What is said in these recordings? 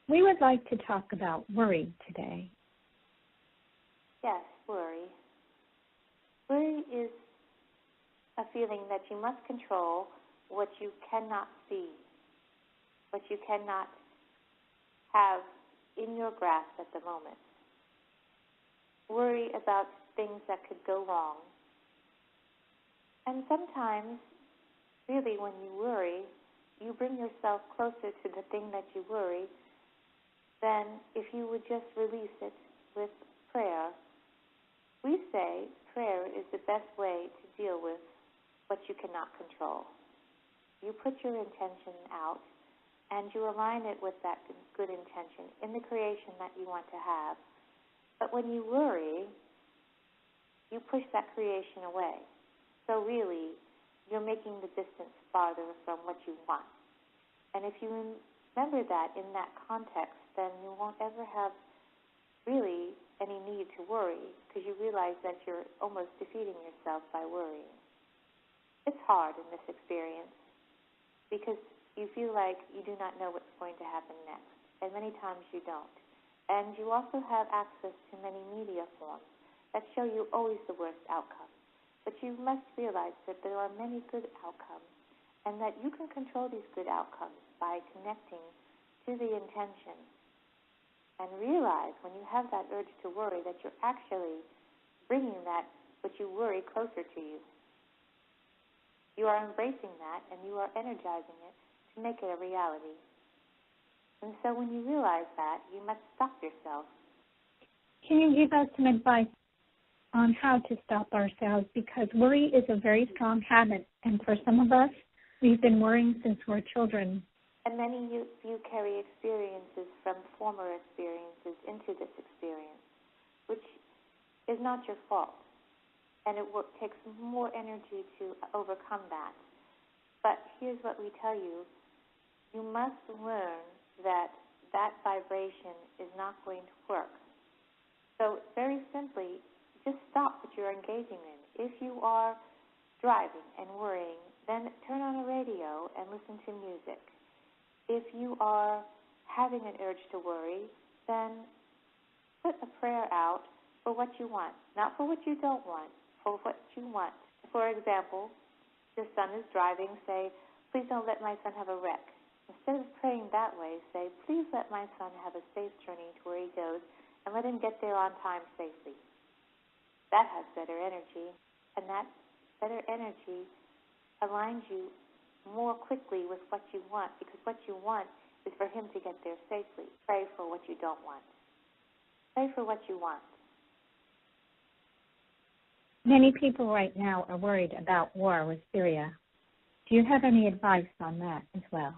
We would like to talk about worry today. Yes, worry. Worry is a feeling that you must control what you cannot see, what you cannot have in your grasp at the moment. Worry about things that could go wrong. And sometimes, really, when you worry, you bring yourself closer to the thing that you worry than if you would just release it with prayer. We say prayer is the best way to deal with what you cannot control. You put your intention out, and you align it with that good intention in the creation that you want to have. But when you worry, you push that creation away. So really, you're making the distance farther from what you want. And if you remember that in that context, then you won't ever have really any need to worry, because you realize that you're almost defeating yourself by worrying. It's hard in this experience because you feel like you do not know what's going to happen next, and many times you don't. And you also have access to many media forms that show you always the worst outcome. But you must realize that there are many good outcomes, and that you can control these good outcomes by connecting to the intention. And realize when you have that urge to worry that you're actually bringing that which you worry closer to you. You are embracing that, and you are energizing it to make it a reality. And so when you realize that, you must stop yourself. Can you give us some advice on how to stop ourselves? Because worry is a very strong habit, and for some of us, we've been worrying since we're children. And many of you carry experiences from former experiences into this experience, which is not your fault. And it takes more energy to overcome that. But here's what we tell you. You must learn that that vibration is not going to work. So very simply, just stop what you're engaging in. If you are driving and worrying, then turn on a radio and listen to music. If you are having an urge to worry, then put a prayer out for what you want, not for what you don't want, for what you want. For example, your son is driving, say, please don't let my son have a wreck. Instead of praying that way, say, please let my son have a safe journey to where he goes and let him get there on time safely. That has better energy, and that better energy aligns you more quickly with what you want, because what you want is for him to get there safely. Pray for what you don't want. Pray for what you want. Many people right now are worried about war with Syria. Do you have any advice on that as well?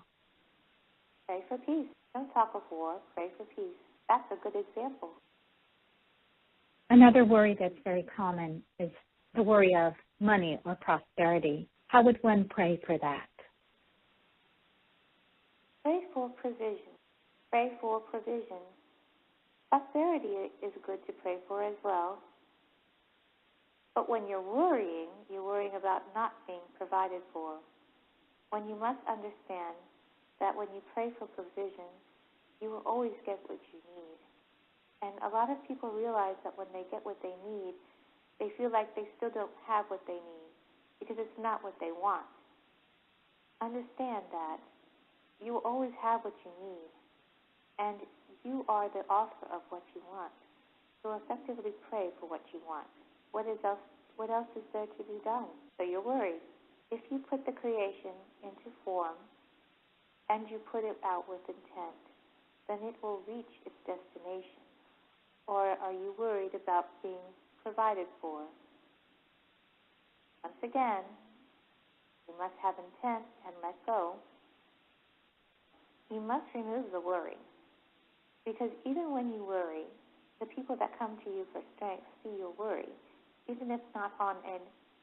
Pray for peace. Don't talk of war. Pray for peace. That's a good example. Another worry that's very common is the worry of money or prosperity. How would one pray for that? Pray for provision. Pray for provision. Prosperity is good to pray for as well. But when you're worrying about not being provided for. When you must understand that when you pray for provision, you will always get what you need. And a lot of people realize that when they get what they need, they feel like they still don't have what they need because it's not what they want. Understand that you will always have what you need, and you are the author of what you want. So effectively pray for what you want. What else is there to be done? So you're worried. If you put the creation into form and you put it out with intent, then it will reach its destination. Or are you worried about being provided for? Once again, you must have intent and let go. You must remove the worry. Because even when you worry, the people that come to you for strength see your worry. Even if not on an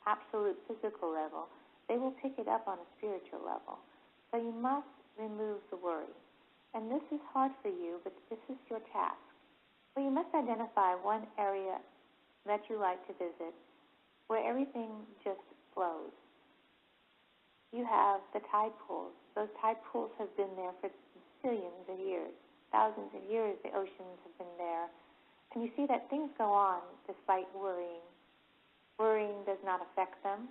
absolute physical level, they will pick it up on a spiritual level. So you must remove the worry. And this is hard for you, but this is your task. So you must identify one area that you like to visit where everything just flows. You have the tide pools. Those tide pools have been there for billions of years. thousands of years the oceans have been there. And you see that things go on despite worrying. Worrying does not affect them,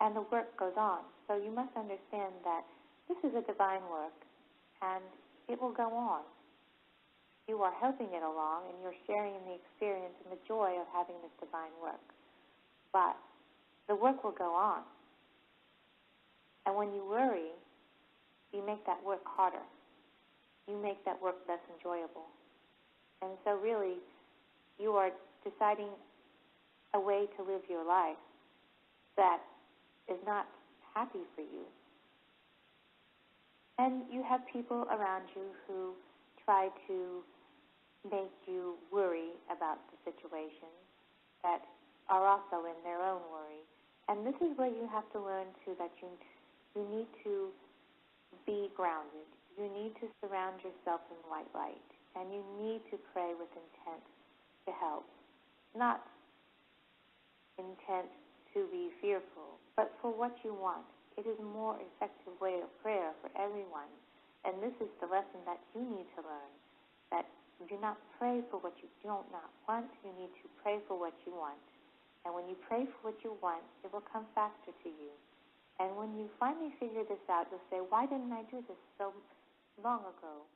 and the work goes on. So you must understand that this is a divine work, and it will go on. You are helping it along, and you're sharing in the experience and the joy of having this divine work. But the work will go on. And when you worry, you make that work harder. You make that work less enjoyable. And so really, you are deciding a way to live your life that is not happy for you. And you have people around you who try to make you worry about the situation that are also in their own worry. And this is where you have to learn, too, that you need to be grounded. You need to surround yourself in white light. And you need to pray with intent to help. Not intent to be fearful, but for what you want. It is a more effective way of prayer for everyone. And this is the lesson that you need to learn, that do not pray for what you do not want. You need to pray for what you want. And when you pray for what you want, it will come faster to you. And when you finally figure this out, you'll say, why didn't I do this so long ago?